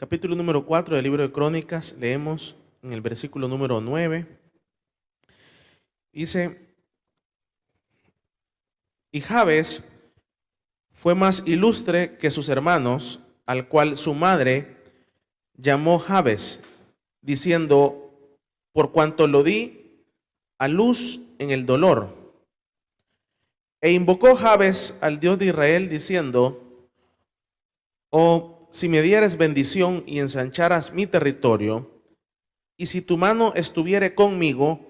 capítulo número 4 del libro de Crónicas, leemos en el versículo número 9. Dice: y Jabes fue más ilustre que sus hermanos, al cual su madre llamó Jabes, diciendo: por cuanto lo di a luz en el dolor. E invocó Jabes al Dios de Israel, diciendo: oh, si me dieres bendición y ensancharas mi territorio, y si tu mano estuviere conmigo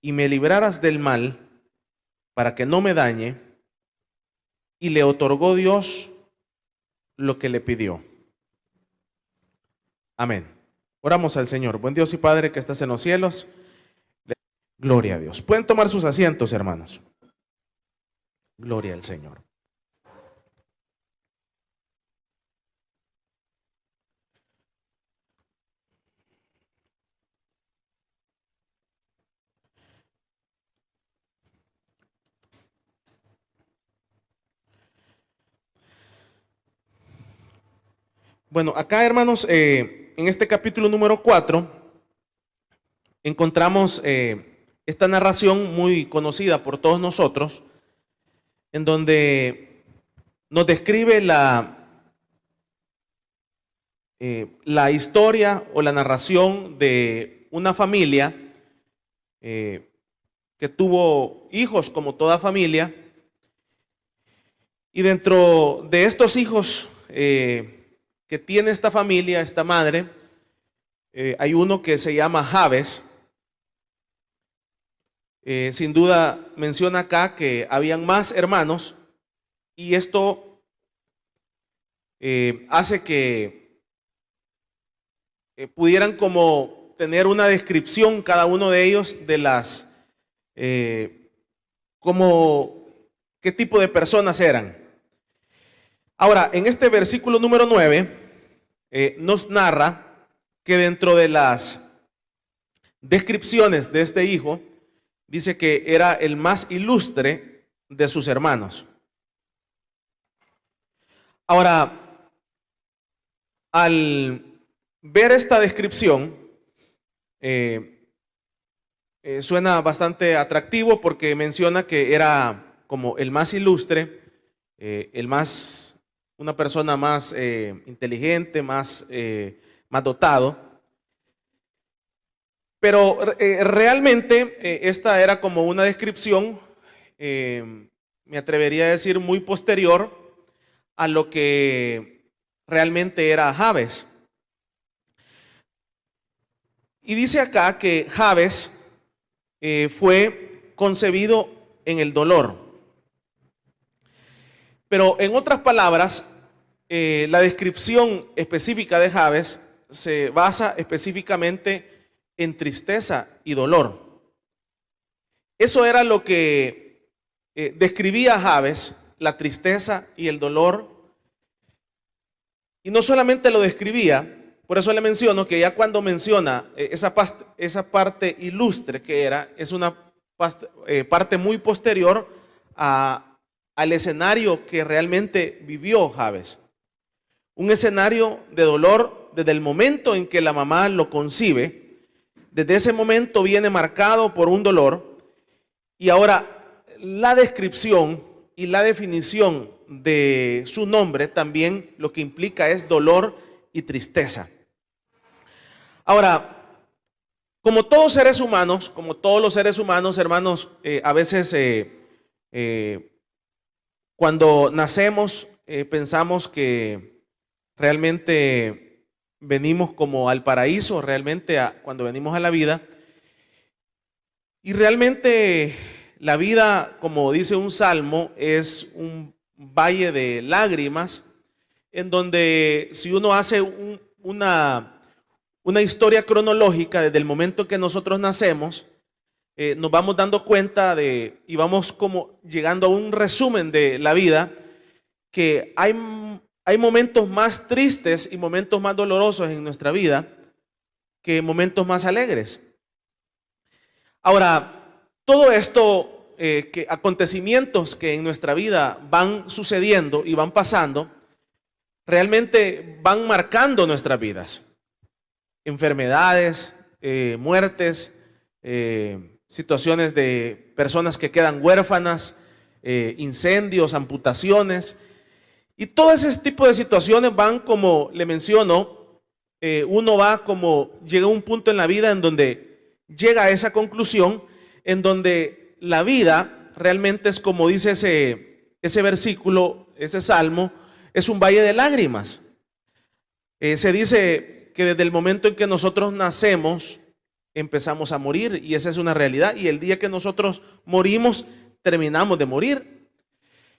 y me libraras del mal, para que no me dañe. Y le otorgó Dios lo que le pidió. Amén. Oramos al Señor. Buen Dios y Padre que estás en los cielos. Gloria a Dios. Pueden tomar sus asientos, hermanos. Gloria al Señor. Bueno, acá, hermanos, en este capítulo número 4 encontramos esta narración muy conocida por todos nosotros, en donde nos describe la historia o la narración de una familia que tuvo hijos, como toda familia, y dentro de estos hijos que tiene esta familia, esta madre, hay uno que se llama Jabes. Sin duda menciona acá que habían más hermanos, y esto hace que pudieran como tener una descripción cada uno de ellos de las como qué tipo de personas eran. Ahora, en este versículo número 9 nos narra que dentro de las descripciones de este hijo, dice que era el más ilustre de sus hermanos. Ahora, al ver esta descripción, suena bastante atractivo porque menciona que era como el más ilustre, una persona más inteligente, más dotado. Pero realmente esta era como una descripción, me atrevería a decir, muy posterior a lo que realmente era Jabes. Y dice acá que Jabes fue concebido en el dolor. Pero en otras palabras, la descripción específica de Jabes se basa específicamente en tristeza y dolor. Eso era lo que describía Jabes, la tristeza y el dolor. Y no solamente lo describía, por eso le menciono que ya cuando menciona esa parte ilustre que era, es una parte muy posterior al escenario que realmente vivió Jabes. Un escenario de dolor desde el momento en que la mamá lo concibe. Desde ese momento viene marcado por un dolor, y ahora la descripción y la definición de su nombre también lo que implica es dolor y tristeza. Ahora, como todos los seres humanos, hermanos, a veces cuando nacemos pensamos que realmente venimos como al paraíso, realmente cuando venimos a la vida. Y realmente la vida, como dice un salmo, es un valle de lágrimas, en donde si uno hace una historia cronológica desde el momento que nosotros nacemos, nos vamos dando cuenta y vamos como llegando a un resumen de la vida, que hay momentos más tristes y momentos más dolorosos en nuestra vida que momentos más alegres. Ahora, todo esto, acontecimientos que en nuestra vida van sucediendo y van pasando, realmente van marcando nuestras vidas. Enfermedades, muertes, situaciones de personas que quedan huérfanas, incendios, amputaciones. Y todo ese tipo de situaciones van, como le menciono, uno va como, llega a un punto en la vida en donde llega a esa conclusión, en donde la vida realmente es como dice ese versículo, ese salmo, es un valle de lágrimas. Se dice que desde el momento en que nosotros nacemos, empezamos a morir, y esa es una realidad, y el día que nosotros morimos, terminamos de morir.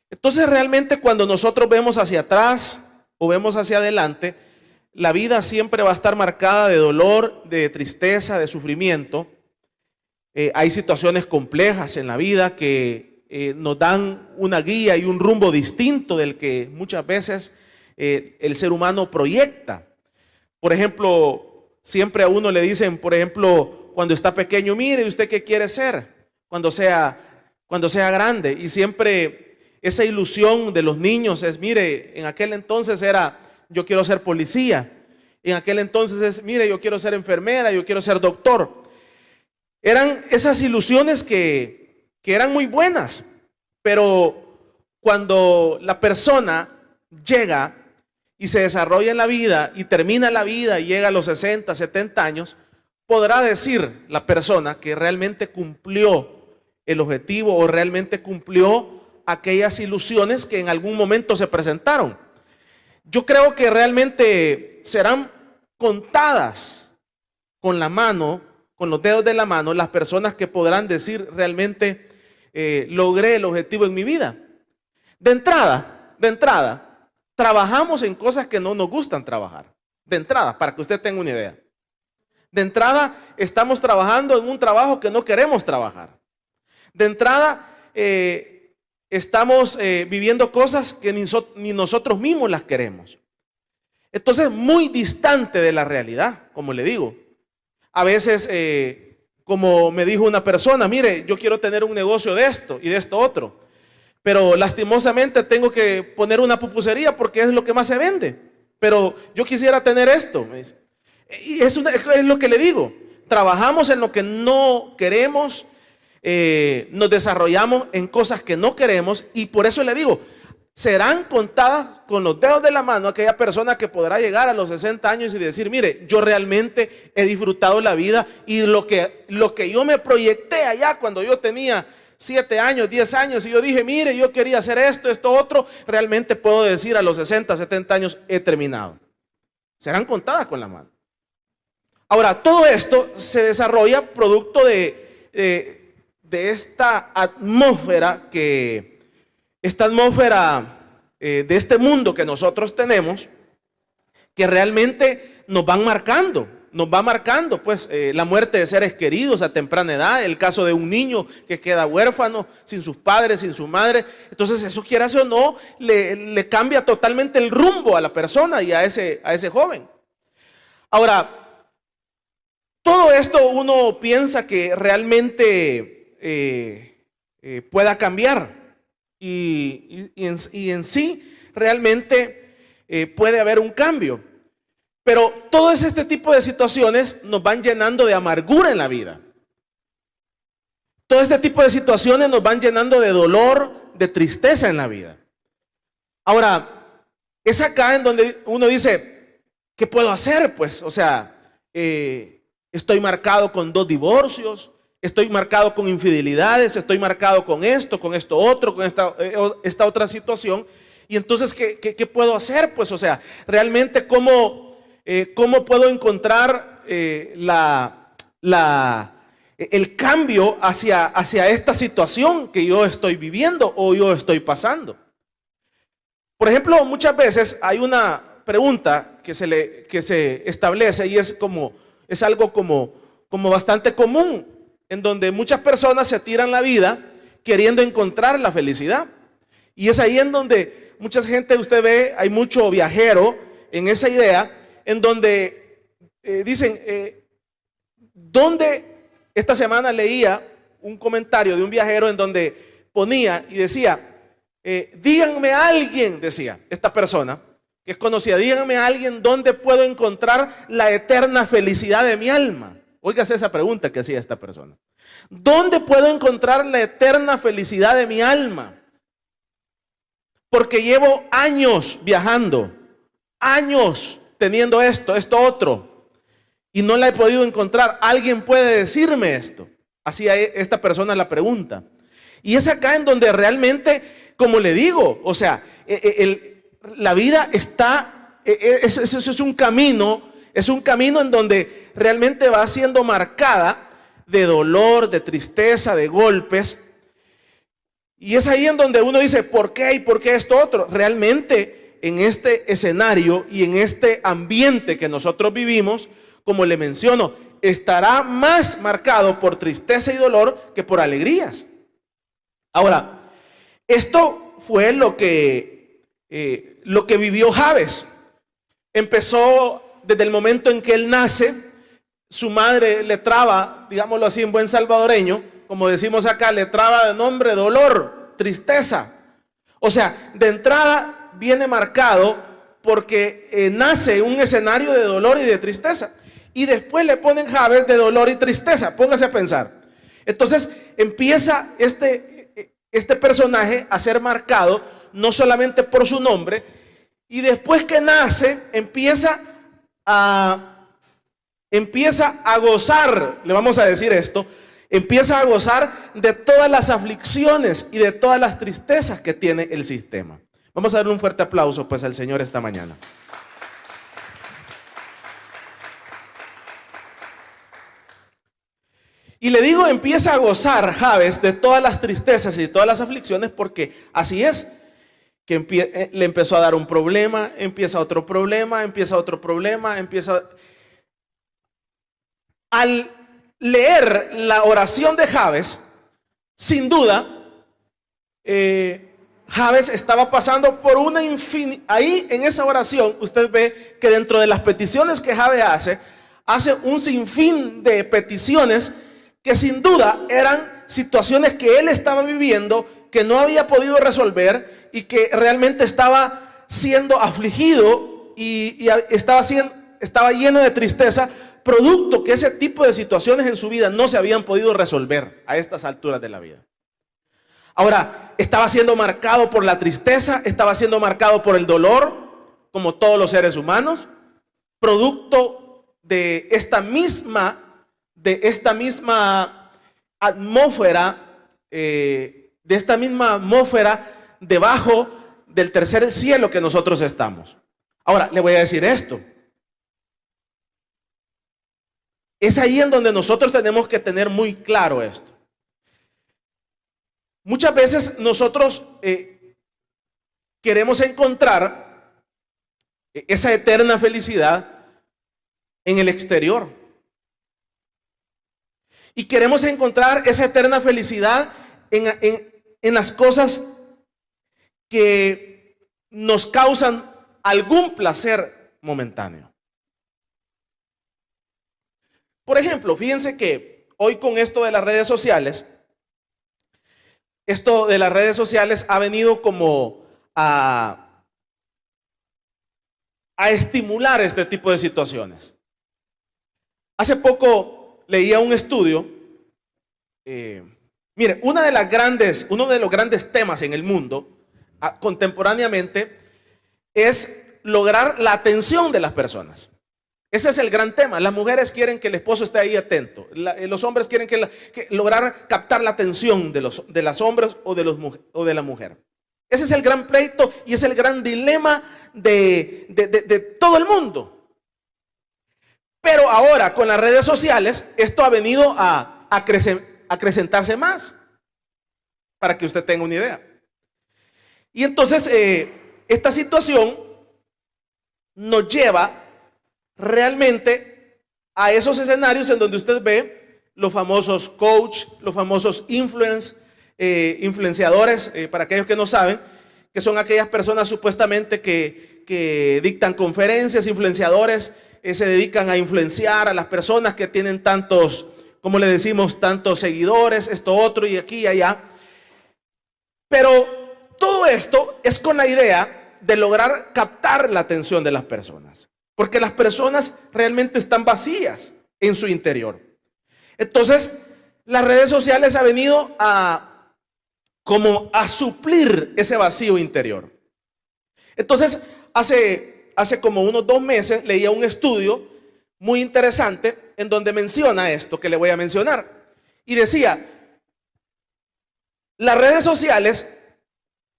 Entonces realmente cuando nosotros vemos hacia atrás o vemos hacia adelante, la vida siempre va a estar marcada de dolor, de tristeza, de sufrimiento. Hay situaciones complejas en la vida que nos dan una guía y un rumbo distinto del que muchas veces el ser humano proyecta. Por ejemplo, siempre a uno le dicen, por ejemplo, cuando está pequeño, mire, ¿usted qué quiere ser cuando sea grande? Y siempre esa ilusión de los niños es, mire, en aquel entonces era, yo quiero ser policía. En aquel entonces es, mire, yo quiero ser enfermera, yo quiero ser doctor. Eran esas ilusiones que eran muy buenas, pero cuando la persona llega y se desarrolla en la vida y termina la vida y llega a los 60, 70 años, podrá decir la persona que realmente cumplió el objetivo o realmente cumplió aquellas ilusiones que en algún momento se presentaron. Yo creo que realmente serán contadas con la mano, con los dedos de la mano, las personas que podrán decir realmente logré el objetivo en mi vida. De entrada, trabajamos en cosas que no nos gustan trabajar. De entrada, para que usted tenga una idea. De entrada, estamos trabajando en un trabajo que no queremos trabajar. De entrada, estamos viviendo cosas que ni nosotros mismos las queremos. Entonces, muy distante de la realidad, como le digo. A veces, como me dijo una persona, mire, yo quiero tener un negocio de esto y de esto otro, pero lastimosamente tengo que poner una pupusería porque es lo que más se vende, pero yo quisiera tener esto, me dice. Y es lo que le digo, trabajamos en lo que no queremos, nos desarrollamos en cosas que no queremos, y por eso le digo, serán contadas con los dedos de la mano aquella persona que podrá llegar a los 60 años y decir, mire, yo realmente he disfrutado la vida, y lo que yo me proyecté allá cuando yo tenía 7 años, 10 años, y yo dije, mire, yo quería hacer esto, esto, otro, realmente puedo decir a los 60, 70 años he terminado. Serán contadas con la mano. Ahora, todo esto se desarrolla producto de esta atmósfera de este mundo que nosotros tenemos, que realmente nos va marcando pues la muerte de seres queridos a temprana edad, el caso de un niño que queda huérfano, sin sus padres, sin su madre. Entonces eso, quieras o no, le cambia totalmente el rumbo a la persona y a ese joven. Ahora, todo esto uno piensa que realmente pueda cambiar. Y en sí realmente puede haber un cambio, pero todo este tipo de situaciones nos van llenando de amargura en la vida. Todo este tipo de situaciones nos van llenando de dolor, de tristeza en la vida. Ahora, es acá en donde uno dice, ¿qué puedo hacer? Pues, o sea, estoy marcado con 2 divorcios, estoy marcado con infidelidades, estoy marcado con esto otro, con esta otra situación. Y entonces, ¿qué puedo hacer? Pues, o sea, realmente, ¿cómo puedo encontrar el cambio hacia esta situación que yo estoy viviendo o yo estoy pasando? Por ejemplo, muchas veces hay una pregunta que se establece, y es algo como bastante común, en donde muchas personas se tiran la vida queriendo encontrar la felicidad. Y es ahí en donde mucha gente, usted ve, hay mucho viajero en esa idea, en donde dicen, esta semana leía un comentario de un viajero en donde ponía y decía, díganme a alguien, decía esta persona, que es conocida. Díganme a alguien dónde puedo encontrar la eterna felicidad de mi alma. Óigase esa pregunta que hacía esta persona. ¿Dónde puedo encontrar la eterna felicidad de mi alma? Porque llevo años viajando, años teniendo esto otro, y no la he podido encontrar. ¿Alguien puede decirme esto? Hacía esta persona la pregunta. Y es acá en donde realmente, como le digo, o sea, la vida está, es un camino en donde realmente va siendo marcada de dolor, de tristeza, de golpes. Y es ahí en donde uno dice, ¿por qué? ¿Y por qué esto otro? Realmente en este escenario y en este ambiente que nosotros vivimos, como le menciono, estará más marcado por tristeza y dolor que por alegrías. Ahora, esto fue lo que vivió Jabes. Empezó desde el momento en que él nace. Su madre le traba, digámoslo así en buen salvadoreño, como decimos acá, le traba de nombre dolor, tristeza. O sea, de entrada viene marcado porque nace un escenario de dolor y de tristeza. Y después le ponen Jabes de dolor y tristeza. Póngase a pensar. Entonces empieza este personaje a ser marcado no solamente por su nombre, y después que nace empieza a gozar, le vamos a decir esto, empieza a gozar de todas las aflicciones y de todas las tristezas que tiene el sistema. Vamos a darle un fuerte aplauso pues al Señor esta mañana. Y le digo, empieza a gozar Jabes de todas las tristezas y de todas las aflicciones, porque así es, que le empezó a dar un problema, empieza otro problema, empieza otro problema, Al leer la oración de Jabes, sin duda, Jabes estaba pasando por una infinidad. Ahí en esa oración usted ve que dentro de las peticiones que Jabes hace un sinfín de peticiones que sin duda eran situaciones que él estaba viviendo, que no había podido resolver y que realmente estaba siendo afligido y estaba lleno de tristeza, producto que ese tipo de situaciones en su vida no se habían podido resolver a estas alturas de la vida. Ahora, estaba siendo marcado por la tristeza, estaba siendo marcado por el dolor, como todos los seres humanos, producto de esta misma atmósfera, debajo del tercer cielo que nosotros estamos. Ahora, le voy a decir esto. Es ahí en donde nosotros tenemos que tener muy claro esto. Muchas veces nosotros queremos encontrar esa eterna felicidad en el exterior. Y queremos encontrar esa eterna felicidad en las cosas que nos causan algún placer momentáneo. Por ejemplo, fíjense que hoy con esto de las redes sociales, ha venido como a estimular este tipo de situaciones. Hace poco leía un estudio. Mire, uno de los grandes temas en el mundo contemporáneamente es lograr la atención de las personas. Ese es el gran tema. Las mujeres quieren que el esposo esté ahí atento. Los hombres quieren lograr captar la atención de las hombres o de la mujer. Ese es el gran pleito y es el gran dilema de todo el mundo. Pero ahora con las redes sociales esto ha venido a acrecentarse más, para que usted tenga una idea. Y entonces esta situación nos lleva realmente a esos escenarios en donde usted ve los famosos coach, los famosos influenciadores, para aquellos que no saben, que son aquellas personas supuestamente que dictan conferencias, influenciadores, se dedican a influenciar a las personas que tienen tantos, como le decimos, tantos seguidores, esto, otro y aquí y allá. Pero todo esto es con la idea de lograr captar la atención de las personas. Porque las personas realmente están vacías en su interior. Entonces, las redes sociales han venido como a suplir ese vacío interior. Entonces, hace como unos 2 meses leía un estudio muy interesante en donde menciona esto que le voy a mencionar. Y decía, las redes sociales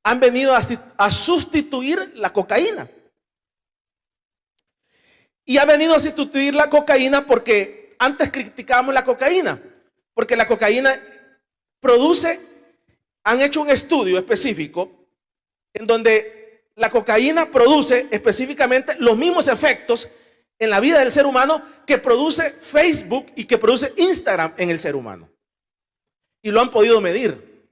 han venido a sustituir la cocaína. Y ha venido a sustituir la cocaína porque antes criticábamos la cocaína, porque la cocaína produce, han hecho un estudio específico en donde la cocaína produce específicamente los mismos efectos en la vida del ser humano que produce Facebook y que produce Instagram en el ser humano. Y lo han podido medir.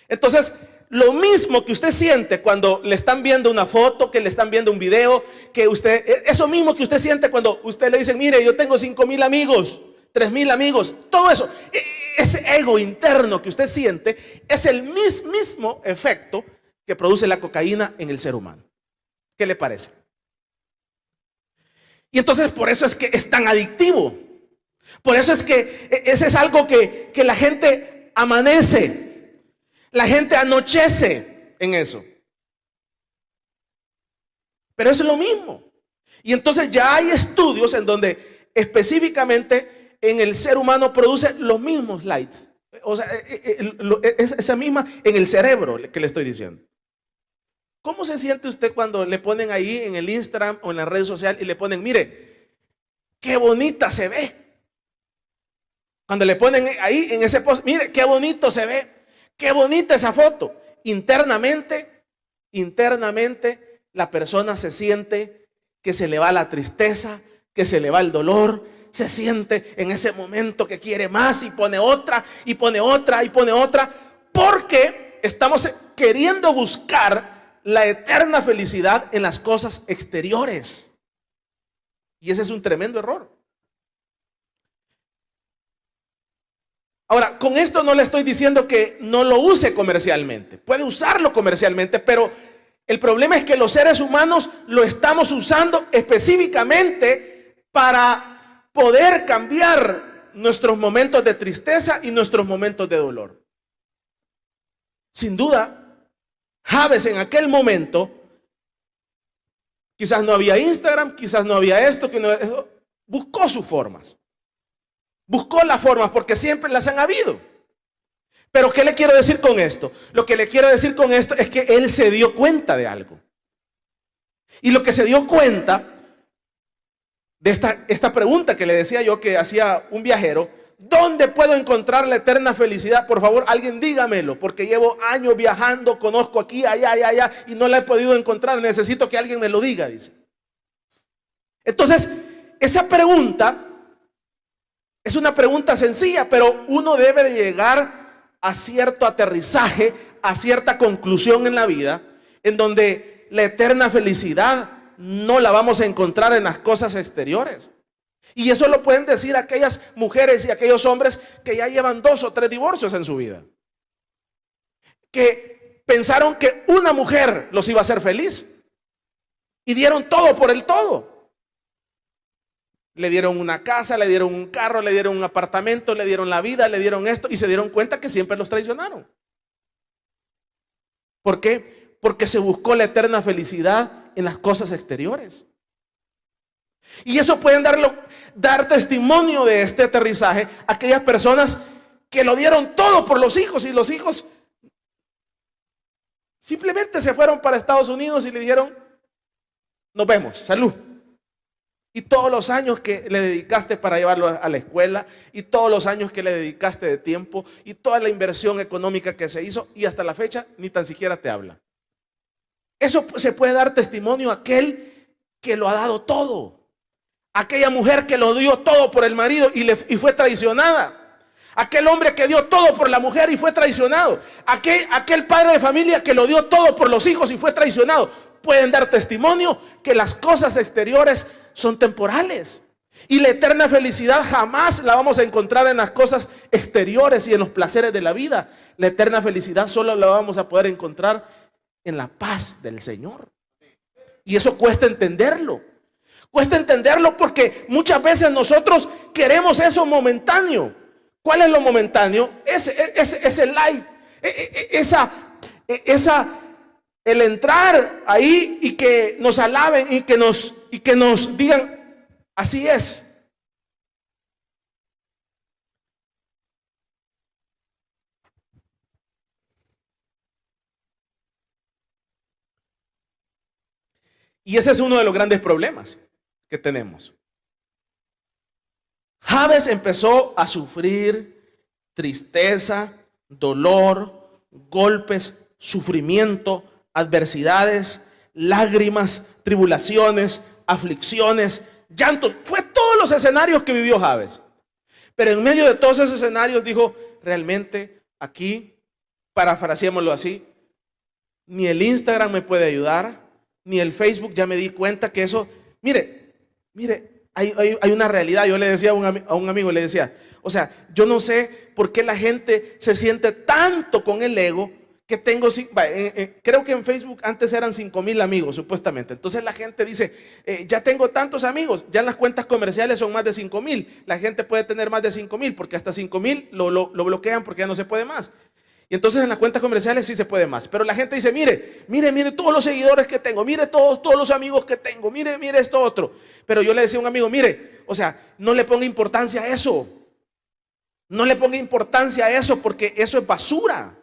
Entonces, lo mismo que usted siente cuando le están viendo una foto, que le están viendo un video, eso mismo que usted siente cuando usted le dice, mire, yo tengo 5,000 amigos, 3,000 amigos, todo eso, ese ego interno que usted siente es el mismo efecto que produce la cocaína en el ser humano. ¿Qué le parece? Y entonces por eso es que es tan adictivo. Por eso es que ese es algo que la gente amanece. La gente anochece en eso. Pero eso es lo mismo. Y entonces ya hay estudios en donde específicamente en el ser humano produce los mismos likes. O sea, esa misma en el cerebro que le estoy diciendo. ¿Cómo se siente usted cuando le ponen ahí en el Instagram o en la red social y le ponen, mire, qué bonita se ve? Cuando le ponen ahí en ese post, mire, qué bonito se ve. Qué bonita esa foto. Internamente, la persona se siente que se le va la tristeza, que se le va el dolor, se siente en ese momento que quiere más y pone otra, y pone otra, y pone otra, porque estamos queriendo buscar la eterna felicidad en las cosas exteriores. Y ese es un tremendo error. Ahora, con esto no le estoy diciendo que no lo use comercialmente. Puede usarlo comercialmente, pero el problema es que los seres humanos lo estamos usando específicamente para poder cambiar nuestros momentos de tristeza y nuestros momentos de dolor. Sin duda, Jabes en aquel momento, quizás no había Instagram, quizás no había esto, buscó sus formas. Buscó las formas porque siempre las han habido. Pero ¿qué le quiero decir con esto? Lo que le quiero decir con esto es que él se dio cuenta de algo. Y lo que se dio cuenta de esta pregunta que le decía yo que hacía un viajero, ¿dónde puedo encontrar la eterna felicidad? Por favor, alguien dígamelo, porque llevo años viajando, conozco aquí, allá, y no la he podido encontrar. Necesito que alguien me lo diga, dice. Entonces, esa pregunta es una pregunta sencilla, pero uno debe de llegar a cierto aterrizaje, a cierta conclusión en la vida, en donde la eterna felicidad no la vamos a encontrar en las cosas exteriores. Y eso lo pueden decir aquellas mujeres y aquellos hombres que ya llevan 2 o 3 divorcios en su vida, que pensaron que una mujer los iba a hacer feliz y dieron todo por el todo. Le dieron una casa, le dieron un carro, le dieron un apartamento, le dieron la vida, le dieron esto y se dieron cuenta que siempre los traicionaron. ¿Por qué? Porque se buscó la eterna felicidad en las cosas exteriores. Y eso pueden dar testimonio de este aterrizaje a aquellas personas que lo dieron todo por los hijos y los hijos simplemente se fueron para Estados Unidos y le dijeron, nos vemos, salud. Y todos los años que le dedicaste para llevarlo a la escuela, y todos los años que le dedicaste de tiempo, y toda la inversión económica que se hizo, y hasta la fecha ni tan siquiera te habla. Eso se puede dar testimonio a aquel que lo ha dado todo. Aquella mujer que lo dio todo por el marido y fue traicionada. Aquel hombre que dio todo por la mujer y fue traicionado. Aquel padre de familia que lo dio todo por los hijos y fue traicionado. Pueden dar testimonio que las cosas exteriores son temporales. Y la eterna felicidad jamás la vamos a encontrar en las cosas exteriores y en los placeres de la vida. La eterna felicidad solo la vamos a poder encontrar en la paz del Señor. Y eso cuesta entenderlo. Cuesta entenderlo porque muchas veces nosotros queremos eso momentáneo. ¿Cuál es lo momentáneo? Ese like, el entrar ahí y que nos alaben y que nos digan, así es. Y ese es uno de los grandes problemas que tenemos. Jabes empezó a sufrir tristeza, dolor, golpes, sufrimiento, adversidades, lágrimas, tribulaciones, aflicciones, llantos. Fue todos los escenarios que vivió Jabes. Pero en medio de todos esos escenarios dijo, realmente aquí, parafraseémoslo así, ni el Instagram me puede ayudar, ni el Facebook. Ya me di cuenta que eso, mire, hay una realidad. Yo le decía a un amigo, le decía, o sea, yo no sé por qué la gente se siente tanto con el ego que tengo, creo que en Facebook antes eran 5,000 amigos supuestamente. Entonces la gente dice, ya tengo tantos amigos, ya en las cuentas comerciales son más de 5,000. La gente puede tener más de 5,000 porque hasta 5,000 lo bloquean porque ya no se puede más. Y entonces en las cuentas comerciales sí se puede más. Pero la gente dice, mire todos los seguidores que tengo, mire todos los amigos que tengo, mire esto otro. Pero yo le decía a un amigo, mire, o sea, no le ponga importancia a eso. No le ponga importancia a eso porque eso es basura.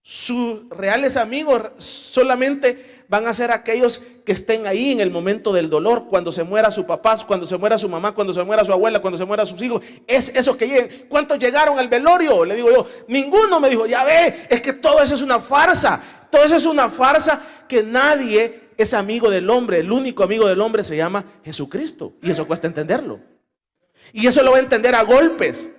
Sus reales amigos solamente van a ser aquellos que estén ahí en el momento del dolor, cuando se muera su papá, cuando se muera su mamá, cuando se muera su abuela, cuando se muera sus hijos. Es esos que lleguen. ¿Cuántos llegaron al velorio? Le digo yo, ninguno. Me dijo, ya ve, es que todo eso es una farsa. Todo eso es una farsa, que nadie es amigo del hombre. El único amigo del hombre se llama Jesucristo. Y eso cuesta entenderlo. Y eso lo va a entender a golpes.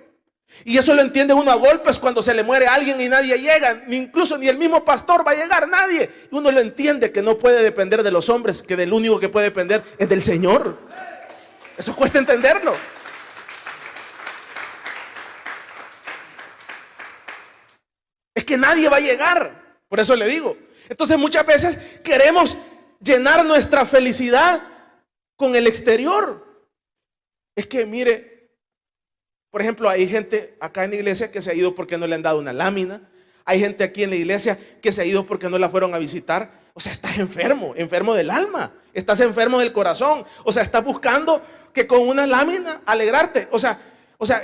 Y eso lo entiende uno a golpes cuando se le muere a alguien y nadie llega, incluso ni el mismo pastor va a llegar, nadie. Y uno lo entiende que no puede depender de los hombres, que del único que puede depender es del Señor. Eso cuesta entenderlo. Es que nadie va a llegar, por eso le digo. Entonces muchas veces queremos llenar nuestra felicidad con el exterior. Es que mire, por ejemplo, hay gente acá en la iglesia que se ha ido porque no le han dado una lámina. Hay gente aquí en la iglesia que se ha ido porque no la fueron a visitar. O sea, estás enfermo del alma. Estás enfermo del corazón. O sea, estás buscando que con una lámina alegrarte. O sea,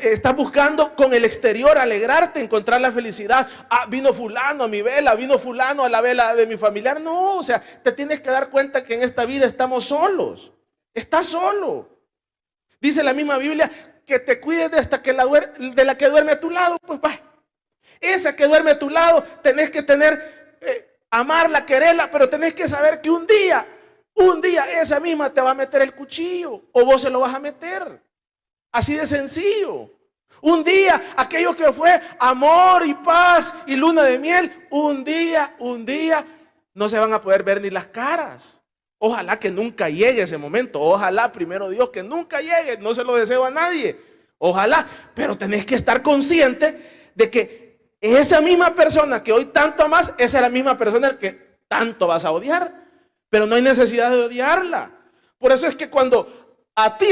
estás buscando con el exterior alegrarte, encontrar la felicidad. Ah, vino fulano a mi vela, vino fulano a la vela de mi familiar. No, o sea, te tienes que dar cuenta que en esta vida estamos solos. Estás solo. Dice la misma Biblia que te cuides de la que duerme a tu lado. Pues va, esa que duerme a tu lado tenés que tener, amarla, quererla, pero tenés que saber que un día esa misma te va a meter el cuchillo o vos se lo vas a meter. Así de sencillo. Un día, aquello que fue amor y paz y luna de miel, un día no se van a poder ver ni las caras. Ojalá que nunca llegue ese momento. Ojalá, primero Dios, que nunca llegue. No se lo deseo a nadie. Ojalá. Pero tenés que estar consciente de que esa misma persona que hoy tanto amas, esa es la misma persona que tanto vas a odiar. Pero no hay necesidad de odiarla. Por eso es que cuando a ti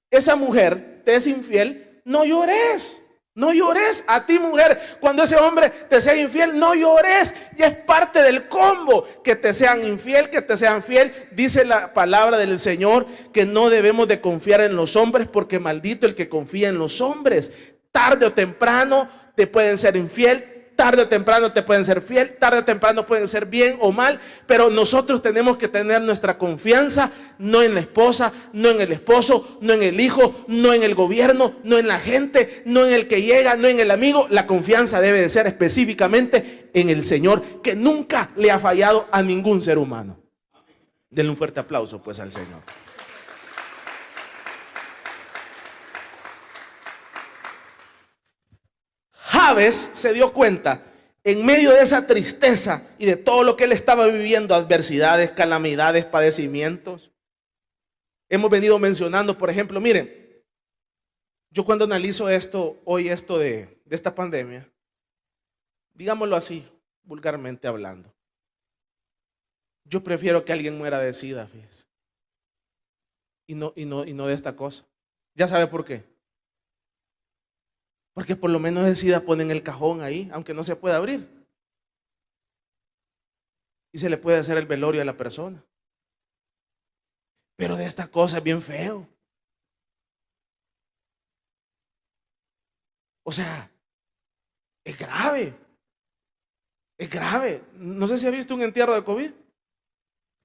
esa mujer te es infiel, no llores. No llores. A ti, mujer, cuando ese hombre te sea infiel, no llores. Y es parte del combo que te sean infiel, que te sean fiel. Dice la palabra del Señor que no debemos de confiar en los hombres, porque maldito el que confía en los hombres. Tarde o temprano te pueden ser infiel. Tarde o temprano te pueden ser fiel, tarde o temprano pueden ser bien o mal, pero nosotros tenemos que tener nuestra confianza no en la esposa, no en el esposo, no en el hijo, no en el gobierno, no en la gente, no en el que llega, no en el amigo. La confianza debe de ser específicamente en el Señor, que nunca le ha fallado a ningún ser humano. Denle un fuerte aplauso pues al Señor. Jabes se dio cuenta en medio de esa tristeza y de todo lo que él estaba viviendo, adversidades, calamidades, padecimientos. Hemos venido mencionando, por ejemplo, miren, yo cuando analizo esto de esta pandemia, digámoslo así, vulgarmente hablando, Yo prefiero que alguien muera de SIDA, fíjese, y no de esta cosa. ¿Ya sabe por qué? Porque por lo menos el SIDA pone en el cajón ahí, aunque no se pueda abrir. Y se le puede hacer el velorio a la persona. Pero de esta cosa es bien feo. O sea, es grave. Es grave. No sé si ha visto un entierro de COVID,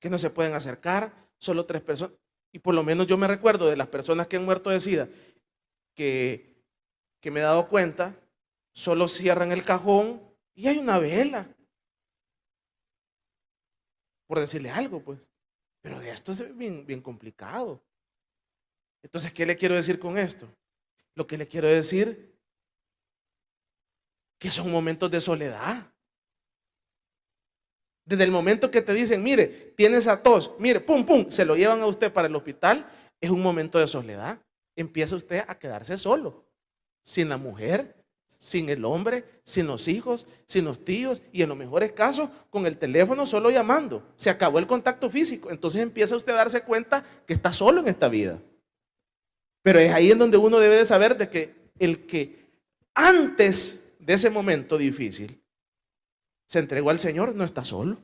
que no se pueden acercar, solo 3 personas. Y por lo menos yo me recuerdo de las personas que han muerto de SIDA, que me he dado cuenta, solo cierran el cajón y hay una vela. Por decirle algo, pues. Pero de esto es bien, bien complicado. Entonces, ¿qué le quiero decir con esto? Lo que le quiero decir que son momentos de soledad. Desde el momento que te dicen, mire, tienes a tos, mire, pum, pum, se lo llevan a usted para el hospital, es un momento de soledad. Empieza usted a quedarse solo, sin la mujer, sin el hombre, sin los hijos, sin los tíos y en los mejores casos con el teléfono solo llamando. Se acabó el contacto físico. Entonces empieza usted a darse cuenta que está solo en esta vida. Pero es ahí en donde uno debe de saber de que el que antes de ese momento difícil se entregó al Señor no está solo.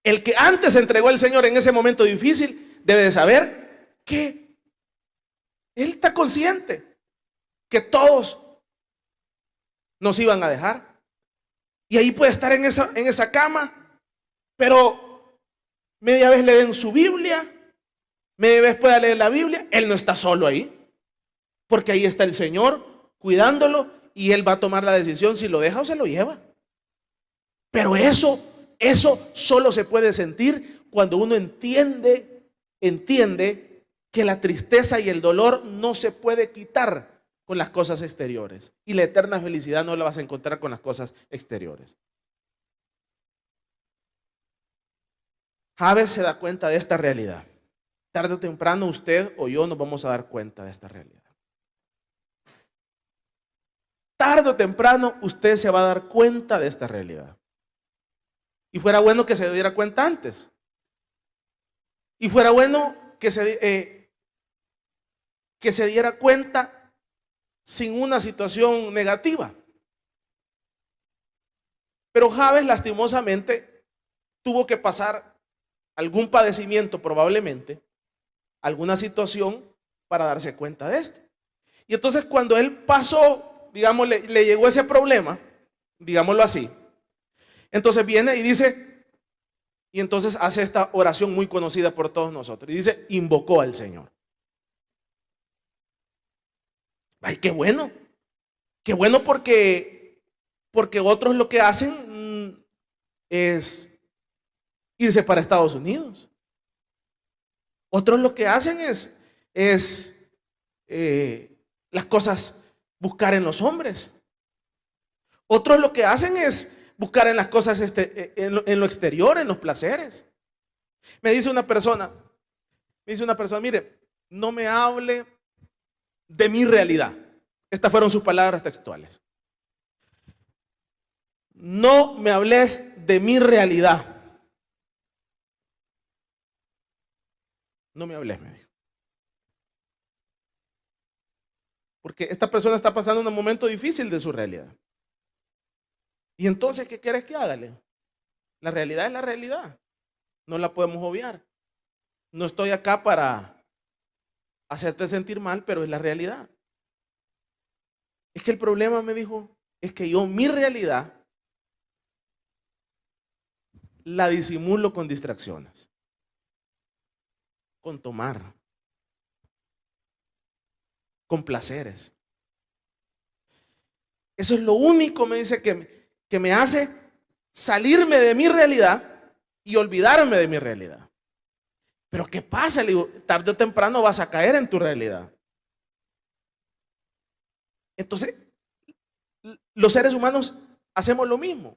El que antes se entregó al Señor en ese momento difícil debe de saber que Él está consciente que todos nos iban a dejar. Y ahí puede estar en esa cama, pero media vez le den su Biblia, media vez pueda leer la Biblia, Él no está solo ahí, porque ahí está el Señor cuidándolo y Él va a tomar la decisión si lo deja o se lo lleva. Pero eso solo se puede sentir cuando uno entiende que la tristeza y el dolor no se puede quitar con las cosas exteriores. Y la eterna felicidad no la vas a encontrar con las cosas exteriores. Jabes se da cuenta de esta realidad. Tarde o temprano usted o yo nos vamos a dar cuenta de esta realidad. Tarde o temprano usted se va a dar cuenta de esta realidad. Y fuera bueno que se diera cuenta antes. Y fuera bueno que se diera cuenta sin una situación negativa. Pero Jabes lastimosamente tuvo que pasar algún padecimiento probablemente, alguna situación para darse cuenta de esto. Y entonces cuando él pasó, digamos, le llegó ese problema, digámoslo así, entonces viene y dice, y entonces hace esta oración muy conocida por todos nosotros, y dice, invocó al Señor. Ay, qué bueno porque otros lo que hacen es irse para Estados Unidos. Otros lo que hacen es las cosas buscar en los hombres. Otros lo que hacen es buscar en las cosas en lo exterior, en los placeres. Me dice una persona, mire, no me hable de mi realidad. Estas fueron sus palabras textuales. No me hables de mi realidad. No me hables, me dijo. Porque esta persona está pasando un momento difícil de su realidad. Y entonces, ¿qué quieres que hágale? La realidad es la realidad. No la podemos obviar. No estoy acá para hacerte sentir mal, pero es la realidad. Es que el problema, me dijo, es que yo mi realidad la disimulo con distracciones, con tomar, con placeres. Eso es lo único, me dice, que me hace salirme de mi realidad y olvidarme de mi realidad. Pero ¿qué pasa? Le digo, tarde o temprano vas a caer en tu realidad. Entonces, los seres humanos hacemos lo mismo.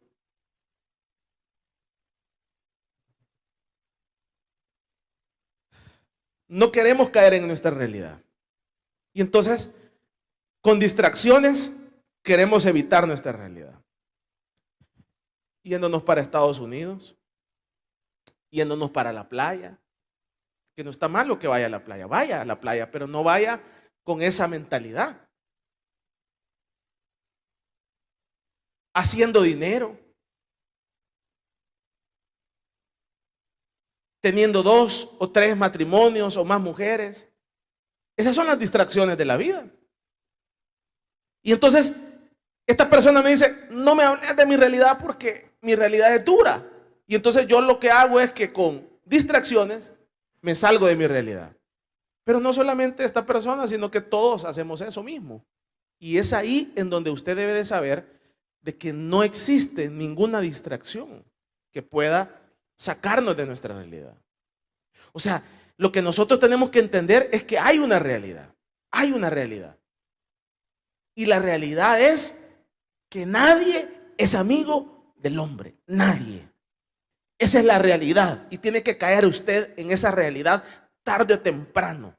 No queremos caer en nuestra realidad. Y entonces, con distracciones, queremos evitar nuestra realidad. Yéndonos para Estados Unidos, yéndonos para la playa. Que no está malo que vaya a la playa, pero no vaya con esa mentalidad. Haciendo dinero, teniendo 2 o 3 matrimonios o más mujeres. Esas son las distracciones de la vida. Y entonces, esta persona me dice, no me hables de mi realidad porque mi realidad es dura. Y entonces yo lo que hago es que con distracciones me salgo de mi realidad. Pero no solamente esta persona, sino que todos hacemos eso mismo. Y es ahí en donde usted debe de saber de que no existe ninguna distracción que pueda sacarnos de nuestra realidad. O sea, lo que nosotros tenemos que entender es que hay una realidad. Hay una realidad. Y la realidad es que nadie es amigo del hombre. Nadie. Esa es la realidad. Y tiene que caer usted en esa realidad tarde o temprano.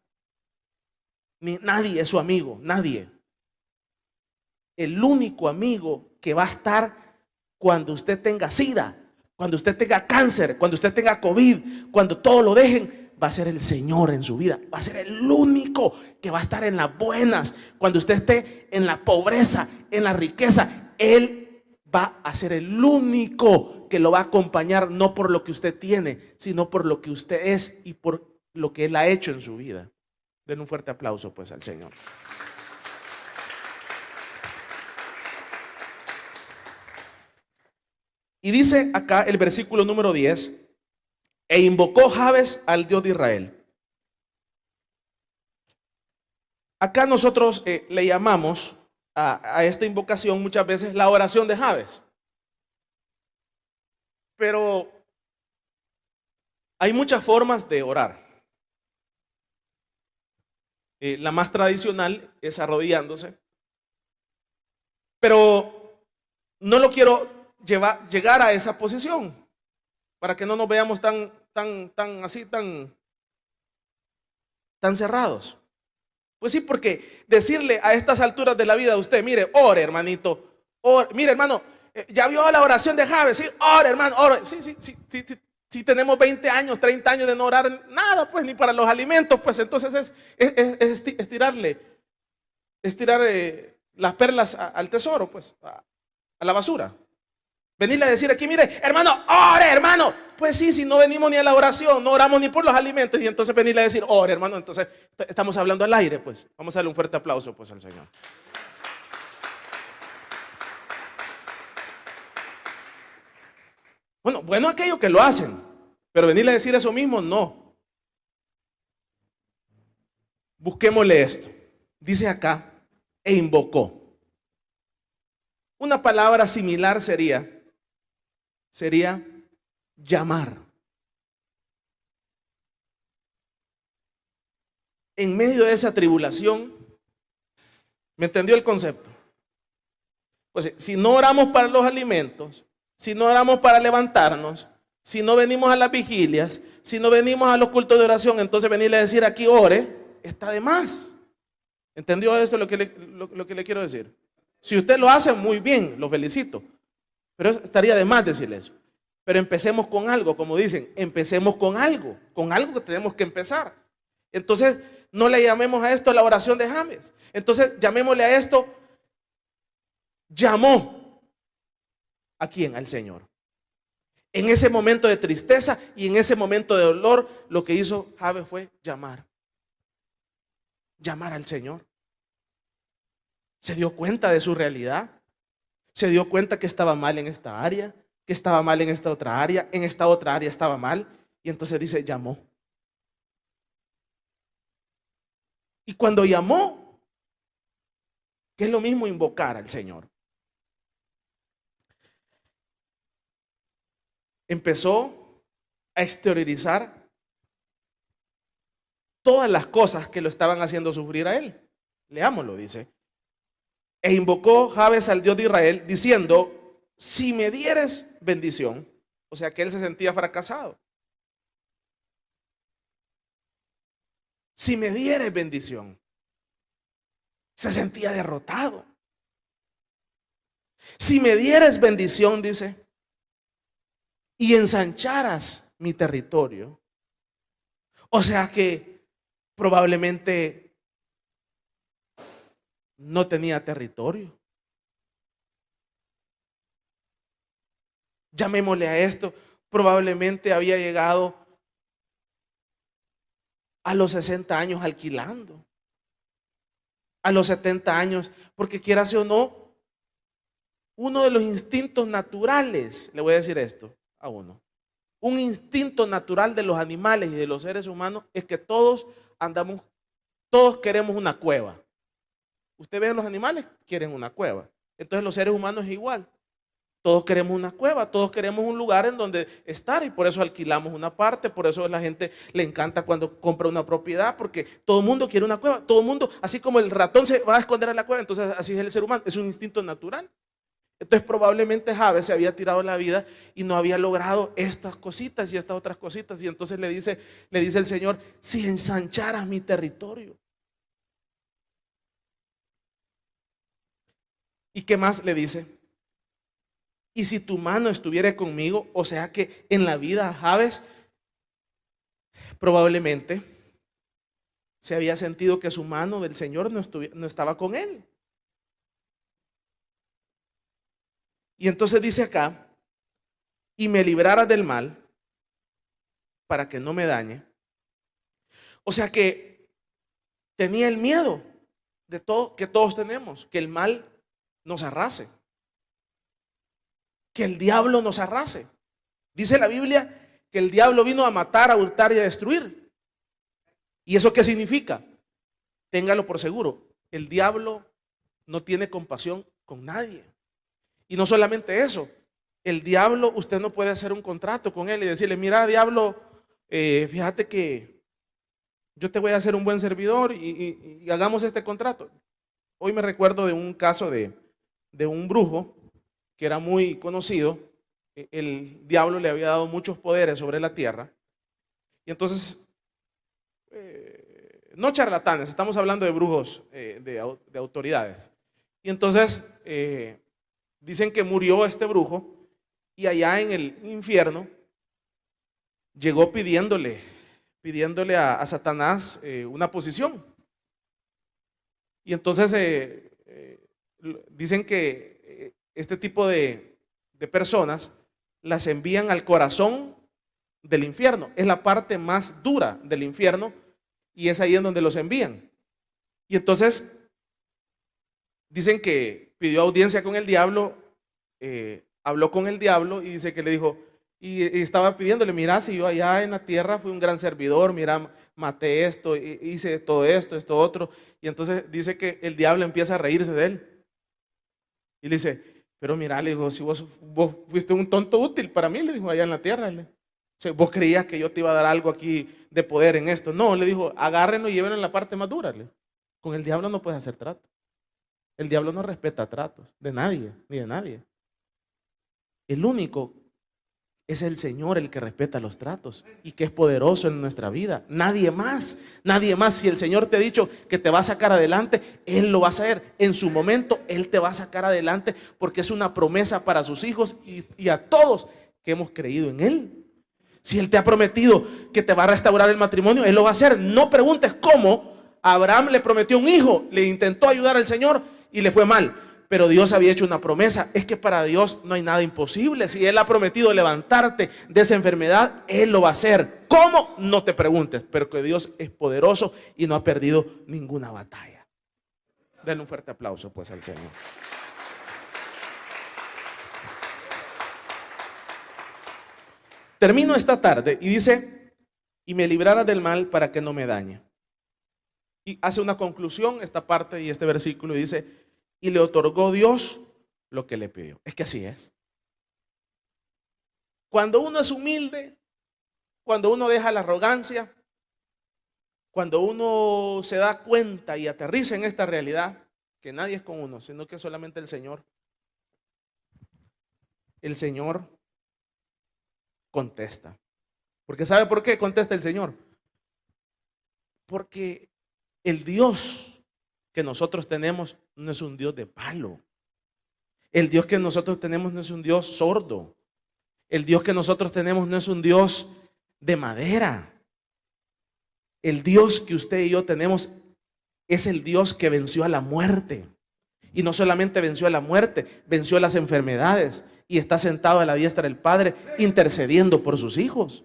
Nadie es su amigo. Nadie. El único amigo que va a estar cuando usted tenga SIDA, cuando usted tenga cáncer, cuando usted tenga COVID, cuando todo lo dejen, va a ser el Señor en su vida. Va a ser el único que va a estar en las buenas. Cuando usted esté en la pobreza, en la riqueza, Él va a ser el único que lo va a acompañar, no por lo que usted tiene, sino por lo que usted es y por lo que Él ha hecho en su vida. Den un fuerte aplauso pues al Señor. Y dice acá el versículo número 10, e invocó Jabes al Dios de Israel. Acá nosotros le llamamos a esta invocación muchas veces la oración de Jabes. Pero hay muchas formas de orar. La más tradicional es arrodillándose. Pero no lo quiero llegar a esa posición para que no nos veamos tan cerrados. Pues sí, porque decirle a estas alturas de la vida a usted, mire, ore hermanito, ore, mire hermano, ya vio la oración de Jabes, sí, ore hermano, ore, sí, tenemos 20 años, 30 años de no orar nada, pues ni para los alimentos, pues entonces es estirar las perlas al tesoro, pues a la basura. Venirle a decir aquí, mire, hermano, ore, hermano. Pues sí, si no venimos ni a la oración, no oramos ni por los alimentos, y entonces venirle a decir, ore, hermano, entonces estamos hablando al aire, pues. Vamos a darle un fuerte aplauso, pues, al Señor. Bueno aquello que lo hacen, pero venirle a decir eso mismo, no. Busquémosle esto. Dice acá, e invocó. Una palabra similar sería llamar. En medio de esa tribulación, ¿me entendió el concepto? Pues si no oramos para los alimentos, si no oramos para levantarnos, si no venimos a las vigilias, si no venimos a los cultos de oración, entonces venirle a decir aquí ore, está de más. ¿Entendió esto lo que le quiero decir? Si usted lo hace muy bien, lo felicito. Pero estaría de más decirle eso. Pero empecemos con algo, como dicen, empecemos con algo que tenemos que empezar. Entonces, no le llamemos a esto la oración de Jabes. Entonces, llamémosle a esto, llamó. ¿A quién? Al Señor. En ese momento de tristeza y en ese momento de dolor, lo que hizo Jabes fue llamar. Llamar al Señor. Se dio cuenta de su realidad. Se dio cuenta que estaba mal en esta área, que estaba mal en esta otra área estaba mal, y entonces dice, llamó. Y cuando llamó, que es lo mismo invocar al Señor, empezó a exteriorizar todas las cosas que lo estaban haciendo sufrir a él. Leámoslo, dice. E invocó Jabes al Dios de Israel, diciendo, si me dieres bendición. O sea que él se sentía fracasado. Si me dieres bendición. Se sentía derrotado. Si me dieres bendición, dice, y ensancharas mi territorio. O sea que probablemente no tenía territorio. Llamémosle a esto, probablemente había llegado a los 60 años alquilando, a los 70 años, porque quieras o no, uno de los instintos naturales, le voy a decir esto a uno, un instinto natural de los animales y de los seres humanos es que todos andamos, todos queremos una cueva. Usted ve a los animales, quieren una cueva. Entonces los seres humanos es igual. Todos queremos una cueva, todos queremos un lugar en donde estar y por eso alquilamos una parte, por eso a la gente le encanta cuando compra una propiedad, porque todo el mundo quiere una cueva, todo el mundo, así como el ratón se va a esconder en la cueva, entonces así es el ser humano, es un instinto natural. Entonces probablemente Jabes se había tirado la vida y no había logrado estas cositas y estas otras cositas y entonces le dice el Señor, si ensancharas mi territorio. ¿Y qué más le dice? Y si tu mano estuviera conmigo, o sea que en la vida Jabes probablemente se había sentido que su mano del Señor no estaba con él. Y entonces dice acá, y me librara del mal para que no me dañe. O sea que tenía el miedo de todo que todos tenemos, que el mal nos arrase. Que el diablo nos arrase. Dice la Biblia que el diablo vino a matar, a hurtar y a destruir. ¿Y eso qué significa? Téngalo por seguro. El diablo no tiene compasión con nadie. Y no solamente eso. El diablo, usted no puede hacer un contrato con él y decirle, mira, diablo, fíjate que yo te voy a hacer un buen servidor y hagamos este contrato. Hoy me recuerdo de un caso de un brujo que era muy conocido. El diablo le había dado muchos poderes sobre la tierra. Y entonces, no charlatanes, estamos hablando de brujos, de autoridades. Y entonces, dicen que murió este brujo y allá en el infierno llegó pidiéndole a Satanás una posición. Y entonces dicen que este tipo de personas las envían al corazón del infierno. Es la parte más dura del infierno y es ahí en donde los envían. Y entonces dicen que pidió audiencia con el diablo, habló con el diablo y dice que le dijo, y estaba pidiéndole, mira, si yo allá en la tierra fui un gran servidor, mira, maté esto, hice todo esto, esto otro. Y entonces dice que el diablo empieza a reírse de él. Y le dice, pero mira, le dijo, si vos fuiste un tonto útil para mí, le dijo, allá en la tierra. O sea, vos creías que yo te iba a dar algo aquí de poder en esto. No, le dijo, agárrenlo y llévenlo en la parte más dura. Con el diablo no puedes hacer trato. El diablo no respeta tratos de nadie, ni de nadie. El único es el Señor el que respeta los tratos y que es poderoso en nuestra vida. Nadie más, nadie más. Si el Señor te ha dicho que te va a sacar adelante, Él lo va a hacer. En su momento, Él te va a sacar adelante porque es una promesa para sus hijos y a todos que hemos creído en Él. Si Él te ha prometido que te va a restaurar el matrimonio, Él lo va a hacer. No preguntes cómo. Abraham le prometió un hijo, le intentó ayudar al Señor y le fue mal. Pero Dios había hecho una promesa. Es que para Dios no hay nada imposible. Si Él ha prometido levantarte de esa enfermedad, Él lo va a hacer. ¿Cómo? No te preguntes. Pero que Dios es poderoso y no ha perdido ninguna batalla. Denle un fuerte aplauso pues al Señor. Termino esta tarde y dice, y me librara del mal para que no me dañe. Y hace una conclusión esta parte y este versículo y dice, y le otorgó Dios lo que le pidió. Es que así es. Cuando uno es humilde, cuando uno deja la arrogancia, cuando uno se da cuenta y aterriza en esta realidad, que nadie es con uno, sino que solamente el Señor contesta. Porque ¿sabe por qué contesta el Señor? Porque el Dios que nosotros tenemos no es un Dios de palo. El Dios que nosotros tenemos no es un Dios sordo. El Dios que nosotros tenemos no es un Dios de madera. El Dios que usted y yo tenemos es el Dios que venció a la muerte. Y no solamente venció a la muerte, venció a las enfermedades y está sentado a la diestra del Padre intercediendo por sus hijos.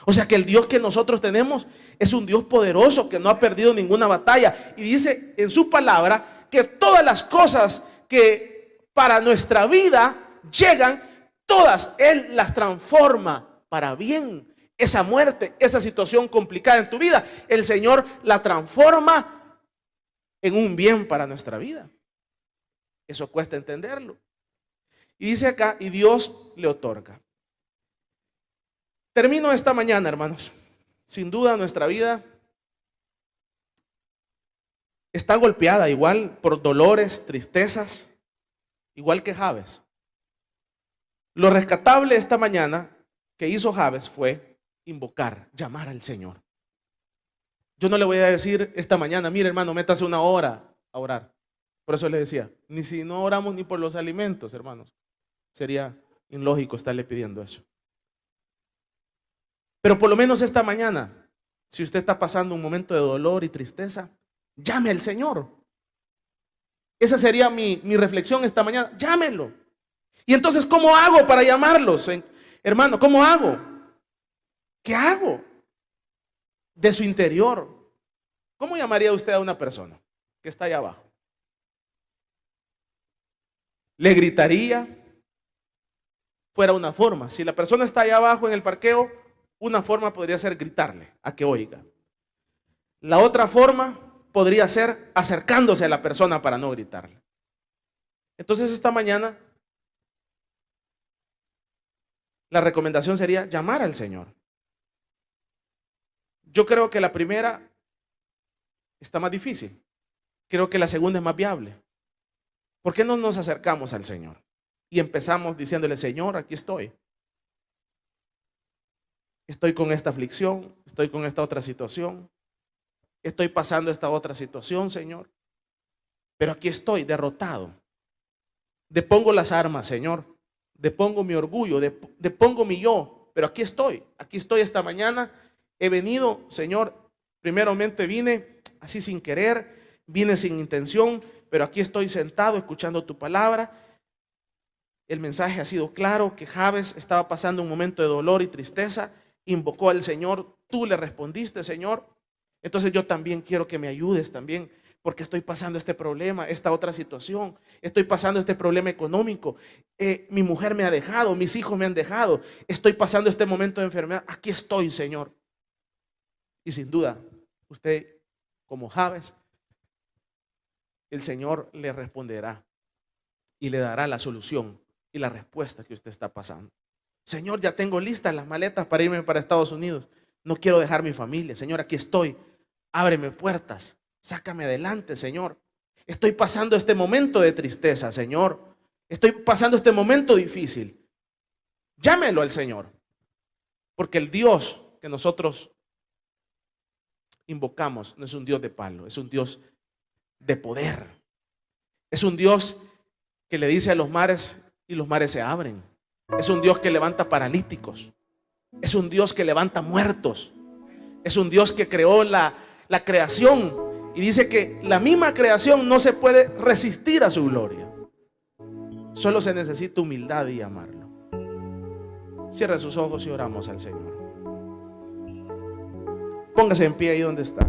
O sea que el Dios que nosotros tenemos es un Dios poderoso que no ha perdido ninguna batalla. Y dice en su palabra que todas las cosas que para nuestra vida llegan, todas Él las transforma para bien. Esa muerte, esa situación complicada en tu vida, el Señor la transforma en un bien para nuestra vida. Eso cuesta entenderlo. Y dice acá, y Dios le otorga. Termino esta mañana, hermanos. Sin duda nuestra vida está golpeada igual por dolores, tristezas, igual que Jabes. Lo rescatable esta mañana que hizo Jabes fue invocar, llamar al Señor. Yo no le voy a decir esta mañana, mire hermano, métase una hora a orar. Por eso le decía, ni si no oramos ni por los alimentos, hermanos, sería ilógico estarle pidiendo eso. Pero por lo menos esta mañana, si usted está pasando un momento de dolor y tristeza, llame al Señor. Esa sería mi reflexión esta mañana, llámelo. Y entonces, ¿cómo hago para llamarlos? Hermano, ¿cómo hago? ¿Qué hago? De su interior. ¿Cómo llamaría usted a una persona que está allá abajo? ¿Le gritaría? Fuera una forma. Si la persona está allá abajo en el parqueo, una forma podría ser gritarle a que oiga. La otra forma podría ser acercándose a la persona para no gritarle. Entonces esta mañana la recomendación sería llamar al Señor. Yo creo que la primera está más difícil. Creo que la segunda es más viable. ¿Por qué no nos acercamos al Señor? Y empezamos diciéndole, Señor, aquí estoy. Estoy con esta aflicción, estoy con esta otra situación. Estoy pasando esta otra situación, Señor. Pero aquí estoy derrotado. Depongo las armas, Señor. Depongo mi orgullo, depongo mi yo. Pero aquí estoy esta mañana. He venido, Señor, primeramente vine así sin querer, vine sin intención, pero aquí estoy sentado escuchando tu palabra. El mensaje ha sido claro, que Jabes estaba pasando un momento de dolor y tristeza, invocó al Señor, tú le respondiste, Señor. Entonces yo también quiero que me ayudes también, porque estoy pasando este problema, esta otra situación, estoy pasando este problema económico, mi mujer me ha dejado, mis hijos me han dejado, estoy pasando este momento de enfermedad, aquí estoy, Señor. Y sin duda, usted como Jabes, el Señor le responderá y le dará la solución y la respuesta que usted está pasando. Señor, ya tengo listas las maletas para irme para Estados Unidos. No quiero dejar mi familia. Señor, aquí estoy. Ábreme puertas. Sácame adelante, Señor. Estoy pasando este momento de tristeza, Señor. Estoy pasando este momento difícil. Llámelo al Señor. Porque el Dios que nosotros invocamos no es un Dios de palo, es un Dios de poder. Es un Dios que le dice a los mares y los mares se abren. Es un Dios que levanta paralíticos. Es un Dios que levanta muertos. Es un Dios que creó la creación y dice que la misma creación no se puede resistir a su gloria. Solo se necesita humildad y amarlo. Cierra sus ojos y oramos al Señor. Póngase en pie ahí donde está.